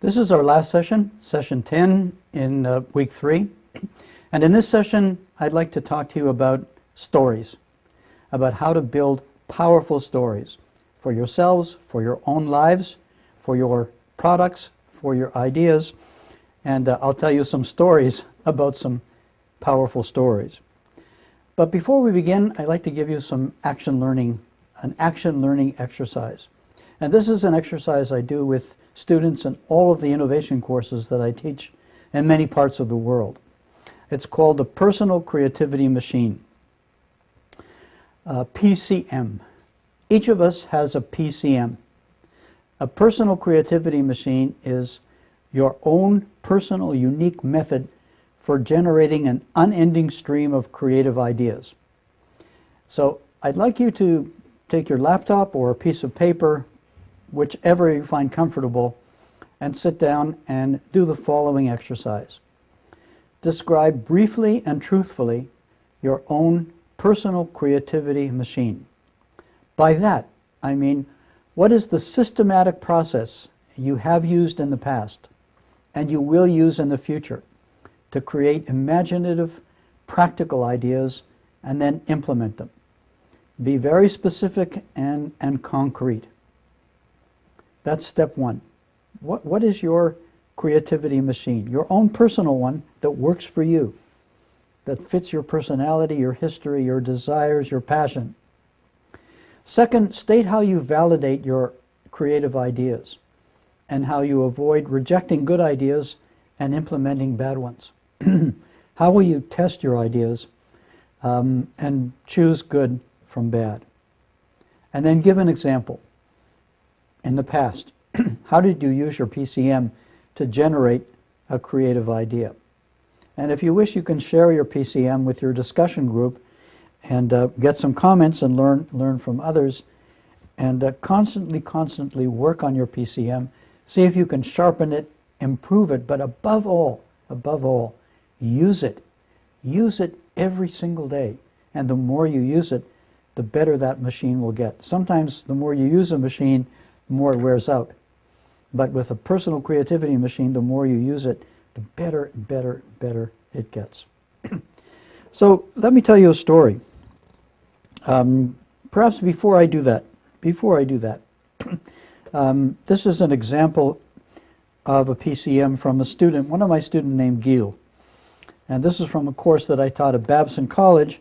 This is our last session, session 10 in week 3. And in this session, I'd like to talk to you about stories, about how to build powerful stories for yourselves, for your own lives, for your products, for your ideas. And I'll tell you some stories about some powerful stories. But before we begin, I'd like to give you an action learning exercise. And this is an exercise I do with students in all of the innovation courses that I teach in many parts of the world. It's called the Personal Creativity Machine, PCM. Each of us has a PCM. A personal creativity machine is your own personal unique method for generating an unending stream of creative ideas. So I'd like you to take your laptop or a piece of paper, whichever you find comfortable, and sit down and do the following exercise. Describe briefly and truthfully your own personal creativity machine. By that, I mean, what is the systematic process you have used in the past and you will use in the future to create imaginative, practical ideas and then implement them? Be very specific and concrete. That's step one. What is your creativity machine? Your own personal one that works for you, that fits your personality, your history, your desires, your passion. Second, state how you validate your creative ideas and how you avoid rejecting good ideas and implementing bad ones. How will you test your ideas and choose good from bad? And then give an example. In the past, how did you use your PCM to generate a creative idea? And if you wish, you can share your PCM with your discussion group and get some comments and learn from others, and constantly work on your PCM. See if you can sharpen it, improve it, but above all, use it. Use it every single day. And the more you use it, the better that machine will get. Sometimes the more you use a machine, the more it wears out. But with a personal creativity machine, the more you use it, the better and better it gets. So let me tell you a story. Perhaps before I do that, this is an example of a PCM from a student, one of my students named Gil. And this is from a course that I taught at Babson College,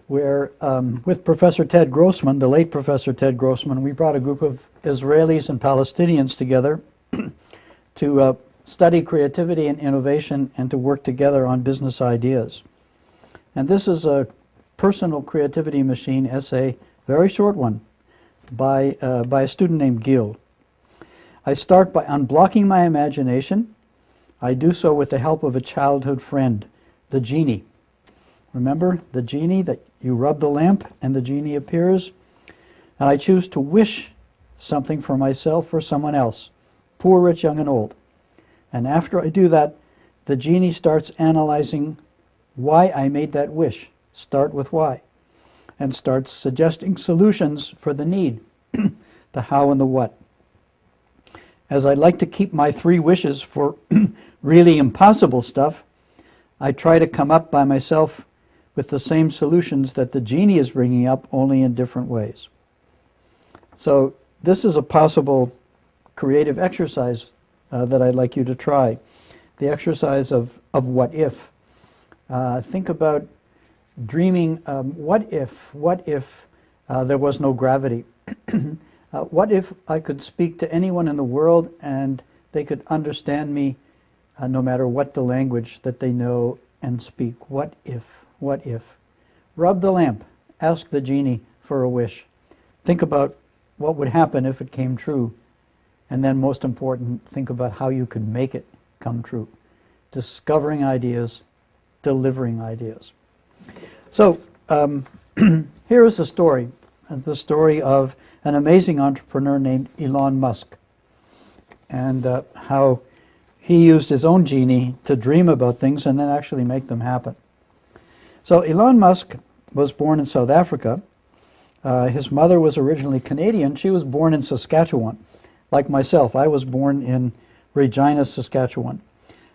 where with Professor Ted Grossman, the late Professor Ted Grossman, we brought a group of Israelis and Palestinians together to study creativity and innovation and to work together on business ideas. And this is a personal creativity machine essay, very short one, by a student named Gil. I start by unblocking my imagination. I do so with the help of a childhood friend, the genie. Remember the genie that you rub the lamp and the genie appears? And I choose to wish something for myself or someone else, poor, rich, young, and old. And after I do that, the genie starts analyzing why I made that wish. Start with why. And starts suggesting solutions for the need, the how and the what. As I like to keep my 3 wishes for really impossible stuff, I try to come up by myself with the same solutions that the genie is bringing up, only in different ways. So this is a possible creative exercise that I'd like you to try. The exercise of what if. Think about dreaming, what if there was no gravity? What if I could speak to anyone in the world and they could understand me no matter what the language that they know and speak? What if? What if? Rub the lamp. Ask the genie for a wish. Think about what would happen if it came true. And then most important, think about how you could make it come true. Discovering ideas, delivering ideas. So here is a story. The story of an amazing entrepreneur named Elon Musk, and how he used his own genie to dream about things and then actually make them happen. So Elon Musk was born in South Africa. His mother was originally Canadian. She was born in Saskatchewan. Like myself, I was born in Regina, Saskatchewan.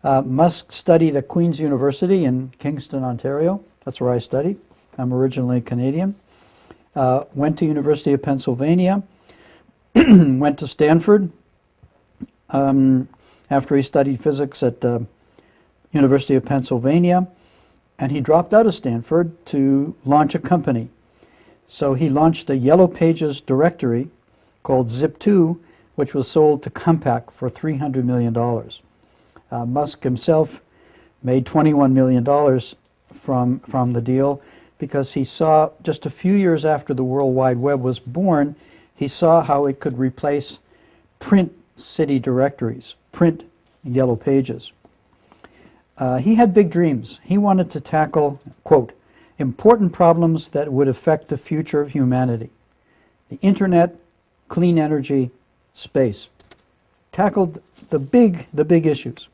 Musk studied at Queen's University in Kingston, Ontario. That's where I studied. I'm originally Canadian. Went to University of Pennsylvania. Went to Stanford after he studied physics at University of Pennsylvania. And he dropped out of Stanford to launch a company. So he launched a Yellow Pages directory called Zip2, which was sold to Compaq for $300 million. Musk himself made $21 million from the deal because he saw, just a few years after the World Wide Web was born, he saw how it could replace print city directories, print Yellow Pages. He had big dreams. He wanted to tackle, quote, important problems that would affect the future of humanity. The internet, clean energy, space. Tackled the big issues.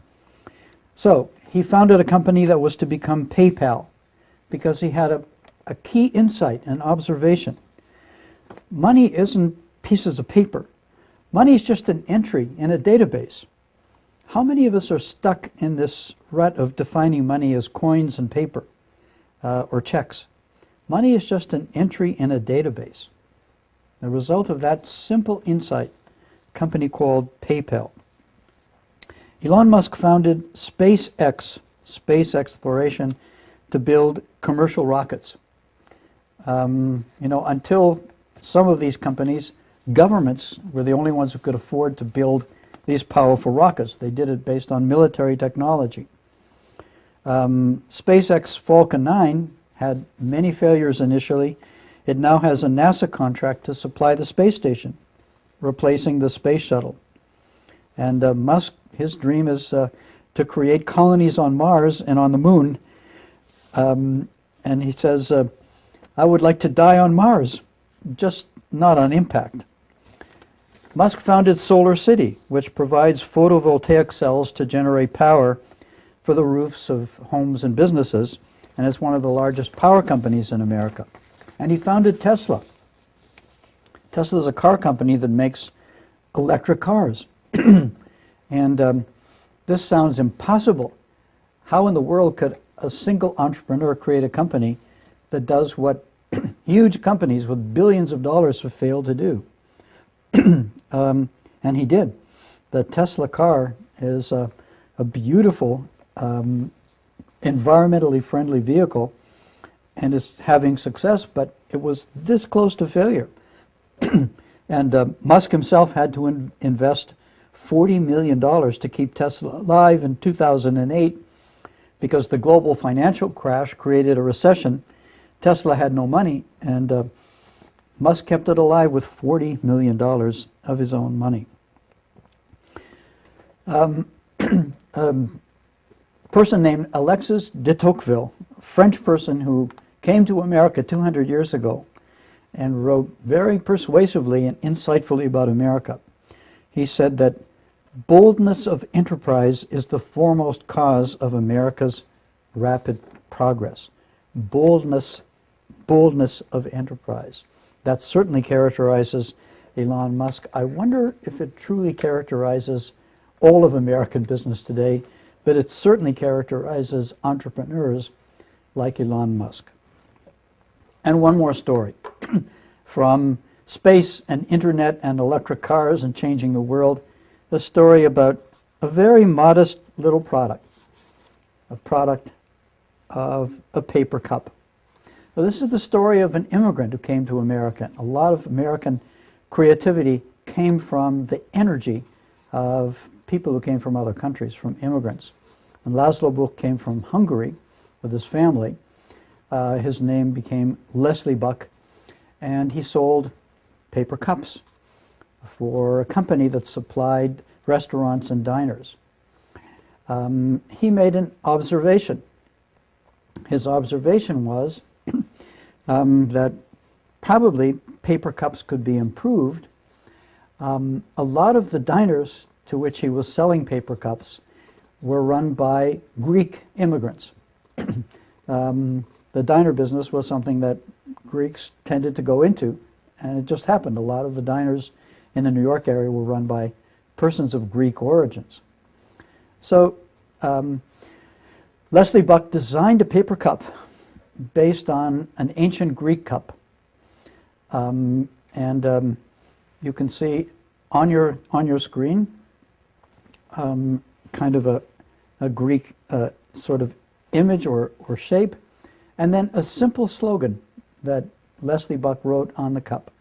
So he founded a company that was to become PayPal because he had a key insight and observation. Money isn't pieces of paper. Money is just an entry in a database. How many of us are stuck in this rut of defining money as coins and paper or checks? Money is just an entry in a database. The result of that simple insight, a company called PayPal. Elon Musk founded SpaceX, space exploration, to build commercial rockets. Until some of these companies, governments were the only ones who could afford to build these powerful rockets. They did it based on military technology. SpaceX Falcon 9 had many failures initially. It now has a NASA contract to supply the space station, replacing the space shuttle. And Musk, his dream is to create colonies on Mars and on the moon. And he says, I would like to die on Mars, just not on impact. Musk founded Solar City, which provides photovoltaic cells to generate power for the roofs of homes and businesses, and it's one of the largest power companies in America. And he founded Tesla. Tesla is a car company that makes electric cars. And this sounds impossible. How in the world could a single entrepreneur create a company that does what huge companies with billions of dollars have failed to do? And he did. The Tesla car is a beautiful, environmentally friendly vehicle and is having success, but it was this close to failure. And Musk himself had to invest $40 million to keep Tesla alive in 2008 because the global financial crash created a recession. Tesla had no money, and Musk kept it alive with $40 million of his own money. Person named Alexis de Tocqueville, a French person who came to America 200 years ago and wrote very persuasively and insightfully about America. He said that boldness of enterprise is the foremost cause of America's rapid progress. Boldness of enterprise. That certainly characterizes Elon Musk. I wonder if it truly characterizes all of American business today, but it certainly characterizes entrepreneurs like Elon Musk. And one more story. From space and internet and electric cars and changing the world, a story about a very modest little product, a product of a paper cup. Well, this is the story of an immigrant who came to America. A lot of American creativity came from the energy of people who came from other countries, from immigrants. And Laszlo Book came from Hungary with his family. His name became Leslie Buck, and he sold paper cups for a company that supplied restaurants and diners. He made an observation. His observation was that probably paper cups could be improved. A lot of the diners to which he was selling paper cups were run by Greek immigrants. The diner business was something that Greeks tended to go into, and it just happened. A lot of the diners in the New York area were run by persons of Greek origins. So Leslie Buck designed a paper cup based on an ancient Greek cup. You can see on your screen kind of a Greek sort of image or shape, and then a simple slogan that Leslie Buck wrote on the cup.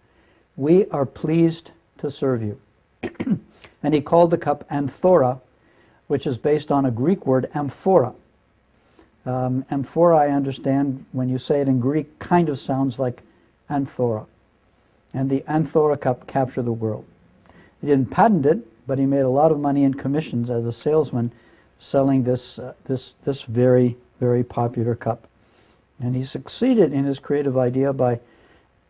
"We are pleased to serve you." And he called the cup Amphora, which is based on a Greek word, amphora. Amphora, I understand, when you say it in Greek, kind of sounds like Anthora. And the Amphora cup captured the world. He didn't patent it, but he made a lot of money in commissions as a salesman selling this very, very popular cup. And he succeeded in his creative idea by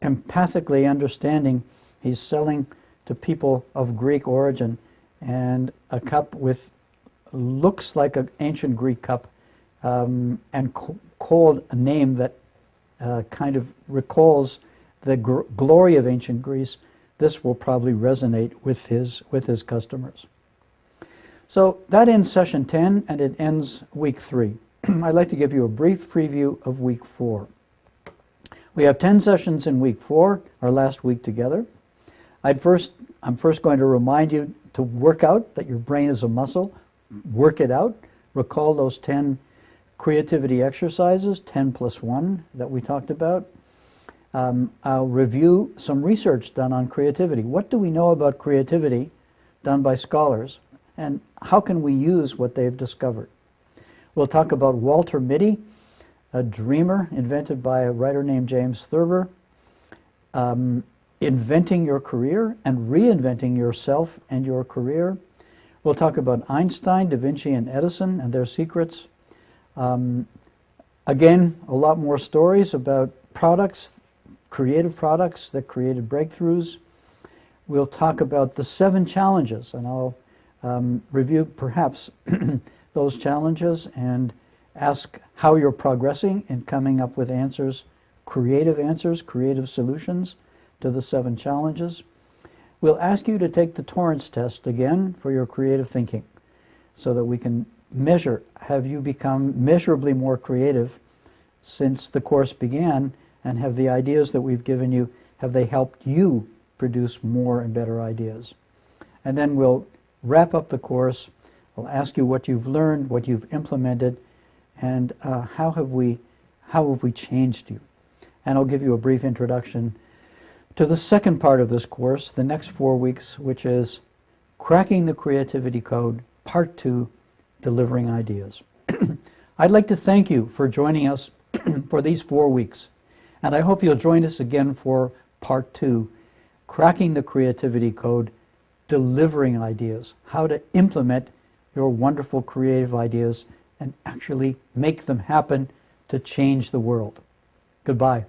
empathically understanding he's selling to people of Greek origin, and a cup with looks like an ancient Greek cup, and called a name that kind of recalls the glory of ancient Greece. This will probably resonate with his customers. So that ends session 10, and it ends week 3. I'd like to give you a brief preview of week 4. We have 10 sessions in week 4, our last week together. I'm first going to remind you to work out, that your brain is a muscle. Work it out. Recall those 10 creativity exercises, 10 plus 1 that we talked about. I'll review some research done on creativity. What do we know about creativity done by scholars, and how can we use what they've discovered? We'll talk about Walter Mitty, a dreamer invented by a writer named James Thurber, inventing your career and reinventing yourself and your career. We'll talk about Einstein, Da Vinci, and Edison and their secrets. Again, a lot more stories about products, creative products that created breakthroughs. We'll talk about the 7 challenges, and I'll review perhaps those challenges and ask how you're progressing in coming up with answers, creative solutions to the 7 challenges. We'll ask you to take the Torrance test again for your creative thinking, so that we can measure, have you become measurably more creative since the course began, and have the ideas that we've given you, have they helped you produce more and better ideas? And then we'll wrap up the course. I'll ask you what you've learned, what you've implemented, and how have we changed you? And I'll give you a brief introduction to the second part of this course, the next 4 weeks, which is Cracking the Creativity Code, Part 2, Delivering Ideas. I'd like to thank you for joining us for these 4 weeks, and I hope you'll join us again for Part 2, Cracking the Creativity Code, Delivering Ideas, how to implement your wonderful creative ideas and actually make them happen to change the world. Goodbye.